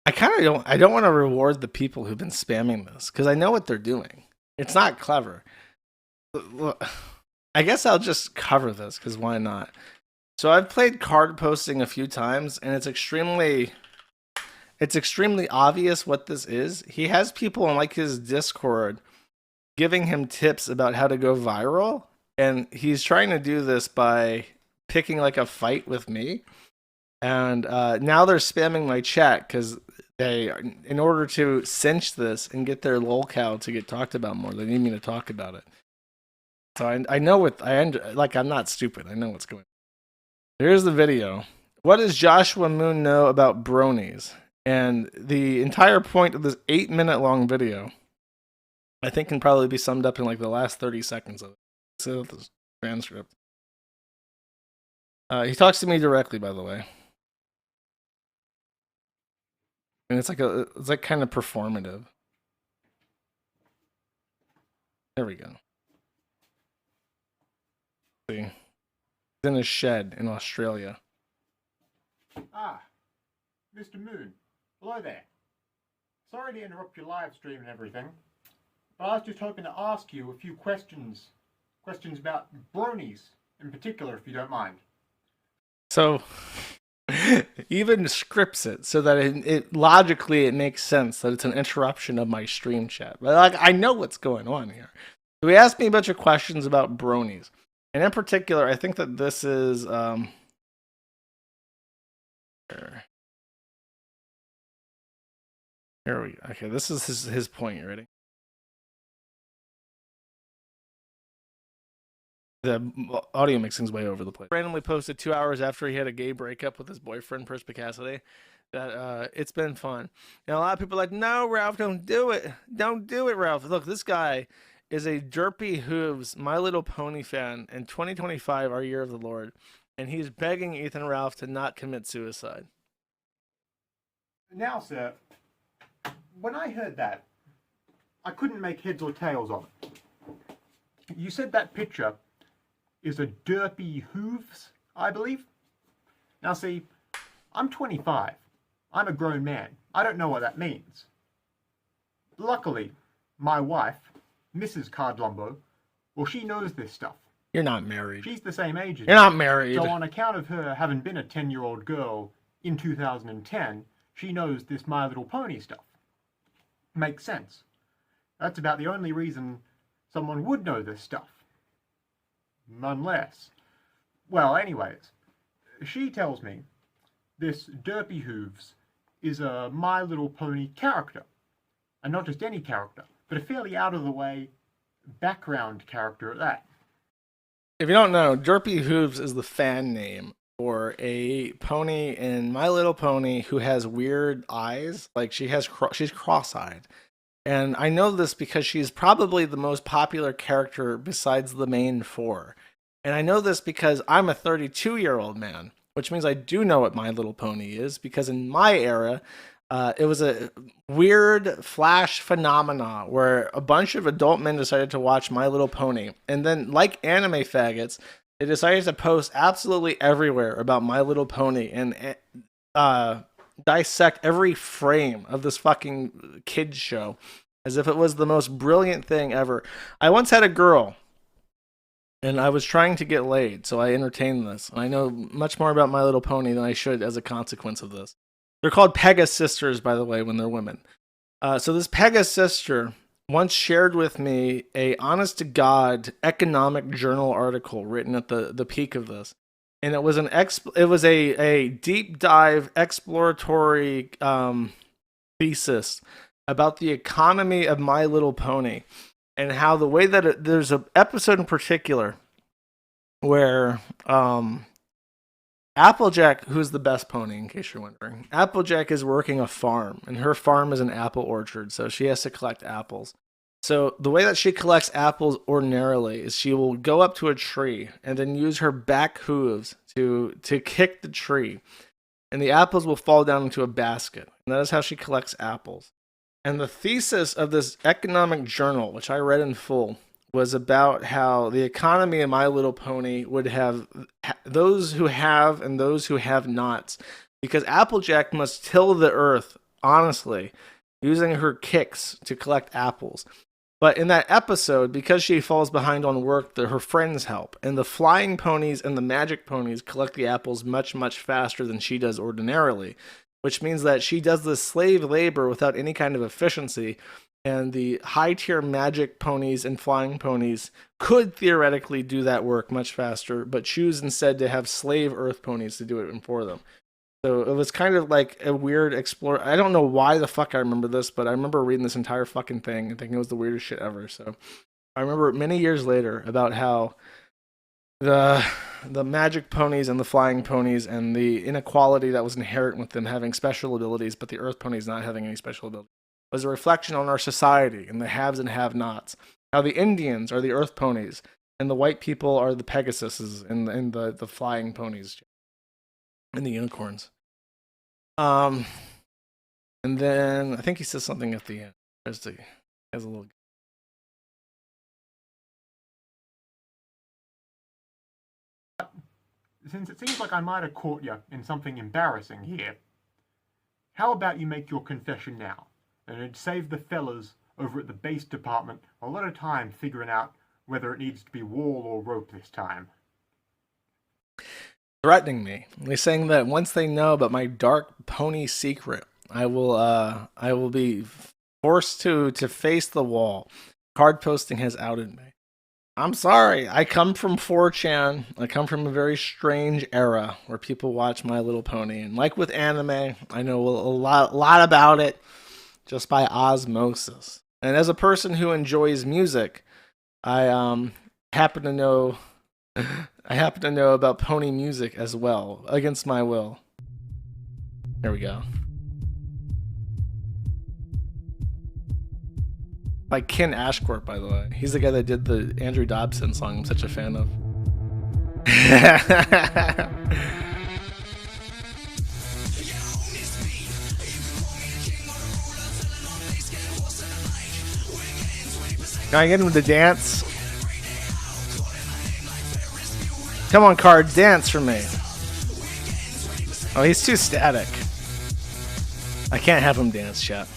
I don't want to reward the people who've been spamming this because I know what they're doing. It's not clever. I guess I'll just cover this because why not? So I've played card posting a few times, and it's extremely obvious what this is. He has people on like his Discord giving him tips about how to go viral, and he's trying to do this by picking like a fight with me. And now they're spamming my chat because they, in order to cinch this and get their lolcow to get talked about more, they need me to talk about it. So I know what like. I'm not stupid. I know what's going on. Here's the video. What does Joshua Moon know about bronies? And the entire point of this 8-minute long video, I think, can probably be summed up in like the last 30 seconds of it. So the transcript. He talks to me directly, by the way, and it's like kind of performative. There we go. See, he's in a shed in Australia. Ah, Mr. Moon. Hello there. Sorry to interrupt your live stream and everything, but I was just hoping to ask you a few questions. Questions about bronies in particular, if you don't mind. So, even scripts it so that it logically it makes sense that it's an interruption of my stream chat. But like I know what's going on here. So he asked me a bunch of questions about bronies. And in particular, I think that this is here we go. Okay, this is his point. You ready? The audio mixing's way over the place. Randomly posted 2 hours after he had a gay breakup with his boyfriend, Perspicacity, that it's been fun. And a lot of people are like, no, Ralph, don't do it. Don't do it, Ralph. Look, this guy is a Derpy Hooves My Little Pony fan in 2025, our year of the Lord. And he's begging Ethan Ralph to not commit suicide. Now, sir, when I heard that, I couldn't make heads or tails of it. You said that picture is a Derpy Hooves, I believe. Now see, I'm 25. I'm a grown man. I don't know what that means. Luckily, my wife, Mrs. Cardlumbo, well, she knows this stuff. You're not married. She's the same age as You're not married. So on account of her having been a 10-year-old girl in 2010, she knows this My Little Pony stuff. Makes sense. That's about the only reason someone would know this stuff. Unless. Well, anyways, she tells me this Derpy Hooves is a My Little Pony character. And not just any character, but a fairly out-of-the-way background character at that. If you don't know, Derpy Hooves is the fan name for a pony in My Little Pony who has weird eyes. Like she's cross-eyed. And I know this because she's probably the most popular character besides the main four. And I know this because I'm a 32-year-old man, which means I do know what My Little Pony is, because in my era, it was a weird flash phenomena where a bunch of adult men decided to watch My Little Pony. And then, like anime faggots, they decided to post absolutely everywhere about My Little Pony and dissect every frame of this fucking kids show as if it was the most brilliant thing ever. I once had a girl, and I was trying to get laid, so I entertained this. I know much more about My Little Pony than I should as a consequence of this. They're called Pega sisters, by the way, when they're women. So this Pega sister once shared with me a honest-to-God economic journal article written at the peak of this. And it was a deep dive exploratory thesis about the economy of My Little Pony and how the way that there's an episode in particular where Applejack, who's the best pony in case you're wondering, Applejack is working a farm, and her farm is an apple orchard, so she has to collect apples. So the way that she collects apples ordinarily is she will go up to a tree and then use her back hooves to kick the tree, and the apples will fall down into a basket. And that is how she collects apples. And the thesis of this economic journal, which I read in full, was about how the economy of My Little Pony would have those who have and those who have nots, because Applejack must till the earth honestly, using her kicks to collect apples. But in that episode, because she falls behind on work, her friends help. And the flying ponies and the magic ponies collect the apples much, much faster than she does ordinarily, which means that she does this slave labor without any kind of efficiency. And the high tier magic ponies and flying ponies could theoretically do that work much faster, but choose instead to have slave earth ponies to do it for them. So it was kind of like a weird explore. I don't know why the fuck I remember this, but I remember reading this entire fucking thing and thinking it was the weirdest shit ever. So I remember many years later about how the magic ponies and the flying ponies and the inequality that was inherent with them having special abilities, but the earth ponies not having any special abilities, was a reflection on our society and the haves and have-nots. How the Indians are the earth ponies and the white people are the Pegasuses and the flying ponies. And the unicorns. And then I think he says something at the end. Has a little. Since it seems like I might have caught you in something embarrassing here, how about you make your confession now? And it'd save the fellas over at the base department a lot of time figuring out whether it needs to be wall or rope this time. Threatening me. They're saying that once they know about my dark pony secret, I will be forced to face the wall. Card posting has outed me. I'm sorry. I come from 4chan. I come from a very strange era where people watch My Little Pony, and like with anime, I know a lot about it just by osmosis. And as a person who enjoys music, I happen to know about pony music as well, against my will. There we go. By Ken Ashcourt, by the way. He's the guy that did the Andrew Dobson song I'm such a fan of. Can I get him to dance? Come on, Card, dance for me. Oh, he's too static. I can't have him dance, chat.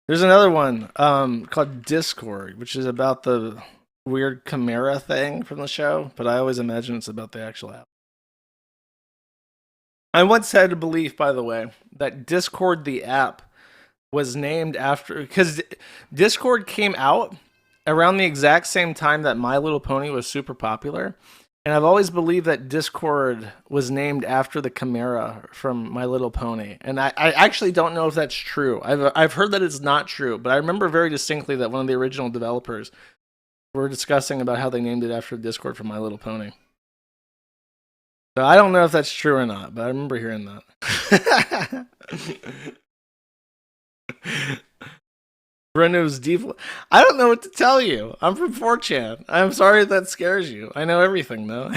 There's another one called Discord, which is about the weird Chimera thing from the show, but I always imagine it's about the actual app. I once had a belief, by the way, that Discord, the app, was named after... Because Discord came out around the exact same time that My Little Pony was super popular. And I've always believed that Discord was named after the Chimera from My Little Pony. And I actually don't know if that's true. I've heard that it's not true, but I remember very distinctly that one of the original developers were discussing about how they named it after Discord from My Little Pony. So I don't know if that's true or not, but I remember hearing that. Bruno's default. I don't know what to tell you. I'm from 4chan. I'm sorry if that scares you. I know everything, though.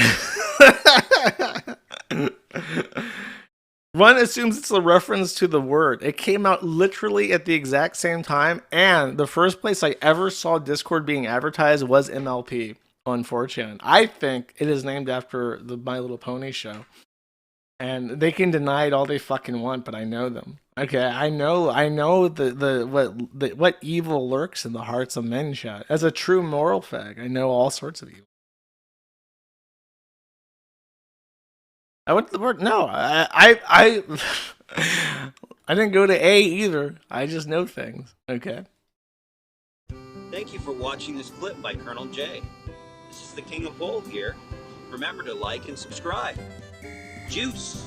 One assumes it's a reference to the word. It came out literally at the exact same time, and the first place I ever saw Discord being advertised was MLP on 4chan. I think it is named after the My Little Pony show. And they can deny it all they fucking want, but I know them. Okay, I know what evil lurks in the hearts of men, chat. As a true moral fag, I know all sorts of evil. I went to the word. No, I didn't go to A either. I just know things. Okay. Thank you for watching this clip by Colonel J. This is the King of Bold here. Remember to like and subscribe. Juice!